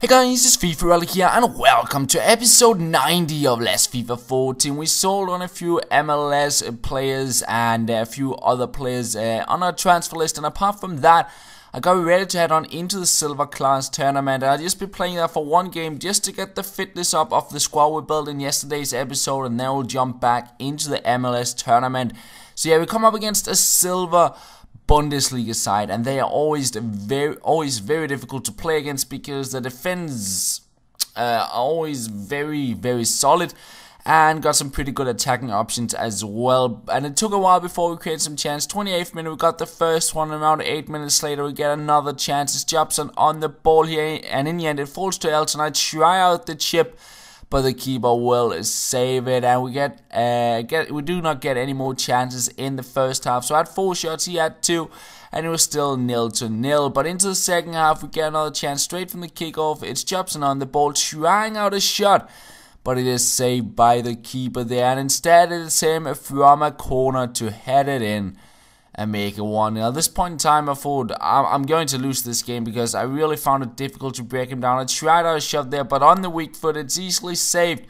Hey guys, it's FifaRalle here and welcome to episode 90 of Let's FIFA 14. We sold on a few MLS players and a few other players on our transfer list, and apart from that, I got ready to head on into the silver class tournament. I'll just be playing that for one game just to get the fitness up of the squad we built in yesterday's episode, and then we'll jump back into the MLS tournament. So yeah, we come up against a silver Bundesliga side, and they are always very difficult to play against because the defense are always very solid and got some pretty good attacking options as well. And it took a while before we created some chance. 28th minute we got the first one, and around 8 minutes later we get another chance. It's Jobson on the ball here, and in the end it falls to Elton. I try out the chip, but the keeper will save it, and we do not get any more chances in the first half. So I had 4 shots, he had 2, and it was still 0-0. But into the second half, we get another chance straight from the kickoff. It's Jobson on the ball, trying out a shot, but it is saved by the keeper there, and instead it is him from a corner to head it in and make it 1-0. At this point in time, I thought I'm going to lose this game because I really found it difficult to break him down. I tried out a shot there, but on the weak foot, it's easily saved.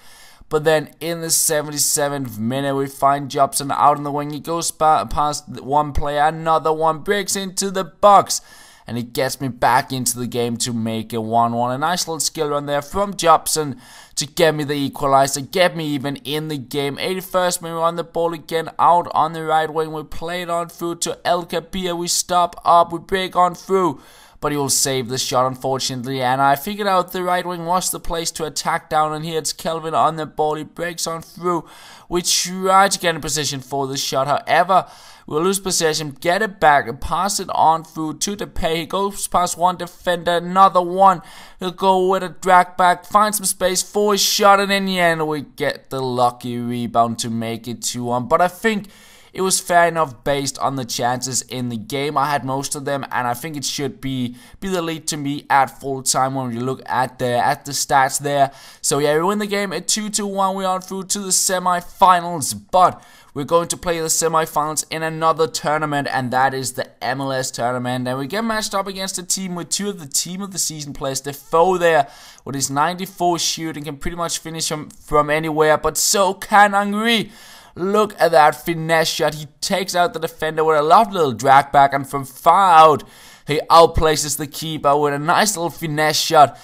But then in the 77th minute, we find Jobson out in the wing. He goes past one player, another one breaks into the box, and he gets me back into the game to make it 1-1. A nice little skill run there from Jobson to get me the equalizer, get me even in the game. 81st minute, we're on the ball again, out on the right wing. We play it on through to El Capia. We stop up, we break on through, but he will save the shot, unfortunately. And I figured out the right wing was the place to attack down, and here it's Kelvin on the ball. He breaks on through. We try to get in position for the shot, however, we'll lose possession, get it back, and pass it on through to Depay. He goes past one defender, another one. He'll go with a drag back, find some space for his shot, and in the end, we get the lucky rebound to make it 2-1. But I think it was fair enough based on the chances in the game. I had most of them, and I think it should be the lead to me at full time when you look at the stats there. So yeah, we win the game at 2-1. We are through to the semi-finals, but we're going to play the semi-finals in another tournament, and that is the MLS tournament. And we get matched up against a team with 2 of the team of the season players. Defoe there with his 94 shooting can pretty much finish him from anywhere, but so can Henry. Look at that finesse shot. He takes out the defender with a lovely little drag back, and from far out, he outplaces the keeper with a nice little finesse shot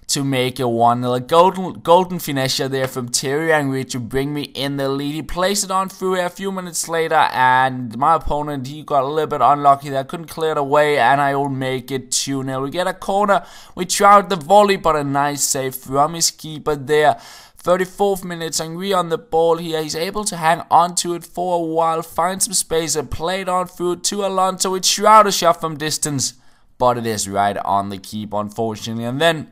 to make it 1-0. A golden finesse shot there from Thierry Henry to bring me in the lead. He placed it on through here a few minutes later, and my opponent, he got a little bit unlucky there. Couldn't clear it away, and I will make it 2-0. We get a corner. We try out the volley, but a nice save from his keeper there. 34th minute, Henry on the ball here. He's able to hang on to it for a while, find some space, and play it on through to Alonso. We try out a shot from distance, but it is right on the keeper, unfortunately. And then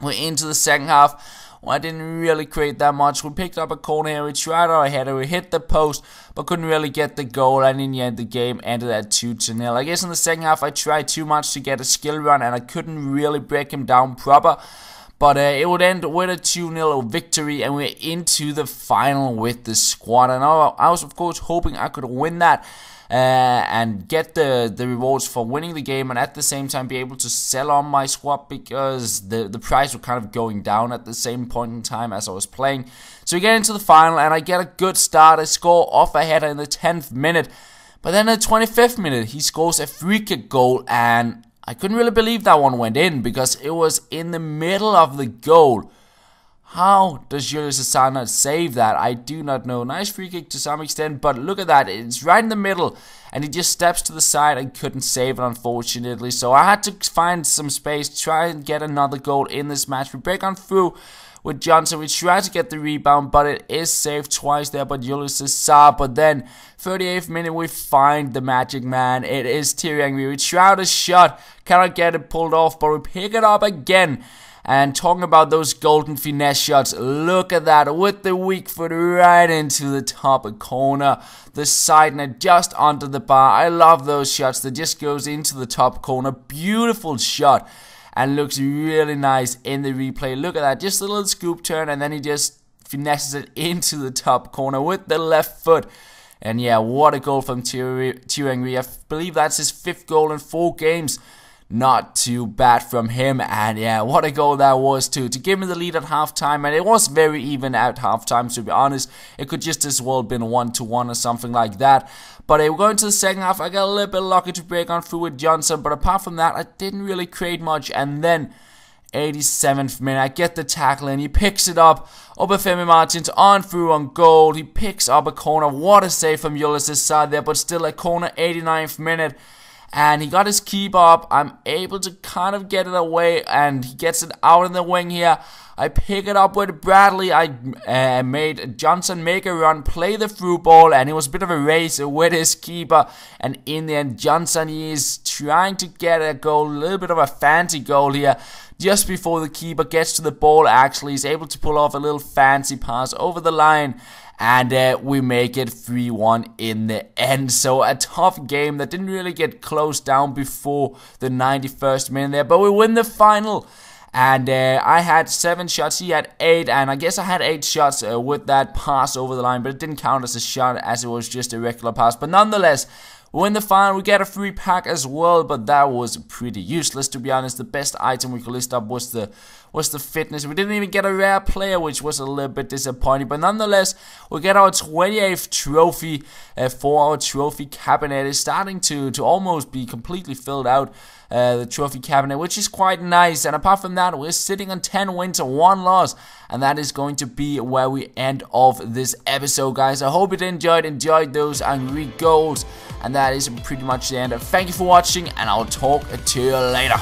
we're into the second half. Well, I didn't really create that much. We picked up a corner here. We tried our header. We hit the post, but couldn't really get the goal. And in the end, the game ended at 2-0. I guess in the second half, I tried too much to get a skill run, and I couldn't really break him down proper. But it would end with a 2-0 victory, and we're into the final with the squad. And I was, of course, hoping I could win that and get the rewards for winning the game, and at the same time be able to sell on my squad because the price was kind of going down at the same point in time as I was playing. So we get into the final, and I get a good start. I score off a header in the 10th minute. But then in the 25th minute, he scores a free kick goal, and I couldn't really believe that one went in because it was in the middle of the goal. How does Julius Assange not save that? I do not know. Nice free kick to some extent, but look at that. It's right in the middle, and he just steps to the side and couldn't save it, unfortunately. So I had to find some space, try and get another goal in this match. We break on through with Johnson. We try to get the rebound, but it is saved twice there by Julius Assange. But then, 38th minute, we find the magic man. It is Thierry Henry. We try out a shot, cannot get it pulled off, but we pick it up again. And talking about those golden finesse shots, look at that, with the weak foot right into the top corner, the side net just onto the bar. I love those shots that just goes into the top corner. Beautiful shot, and looks really nice in the replay. Look at that, just a little scoop turn, and then he just finesses it into the top corner with the left foot. And yeah, what a goal from Thierry Henry. I believe that's his 5th goal in 4 games. not too bad from him. And yeah, what a goal that was to give me the lead at halftime. And it was very even at halftime, to be honest. It could just as well have been 1-1 or something like that. But we're going to the second half. I got a little bit lucky to break on through with Johnson, but apart from that, I didn't really create much. And then 87th minute, I get the tackle and he picks it up. Obafemi Martins on through on goal. He picks up a corner. What a save from Ulis's side there, but still a corner. 89th minute. And he got his keeper up. I'm able to kind of get it away, and he gets it out in the wing here. I pick it up with Bradley. I made Johnson make a run, play the through ball, and it was a bit of a race with his keeper. And in the end, Johnson is trying to get a goal, a little bit of a fancy goal here. Just before the keeper gets to the ball, actually, he's able to pull off a little fancy pass over the line. And we make it 3-1 in the end. So a tough game that didn't really get closed down before the 91st minute there. But we win the final. And I had 7 shots, he had 8. And I guess I had 8 shots with that pass over the line. But it didn't count as a shot, as it was just a regular pass. But nonetheless, we win the final. We get a free pack as well. But that was pretty useless, to be honest. The best item we could list up was the fitness. We didn't even get a rare player, which was a little bit disappointing. But nonetheless, we get our 28th trophy for our trophy cabinet. It's starting to almost be completely filled out, the trophy cabinet, which is quite nice. And apart from that, we're sitting on 10 wins and 1 loss. And that is going to be where we end off this episode, guys. I hope you enjoyed those angry goals. And that is pretty much the end. Thank you for watching, and I'll talk to you later.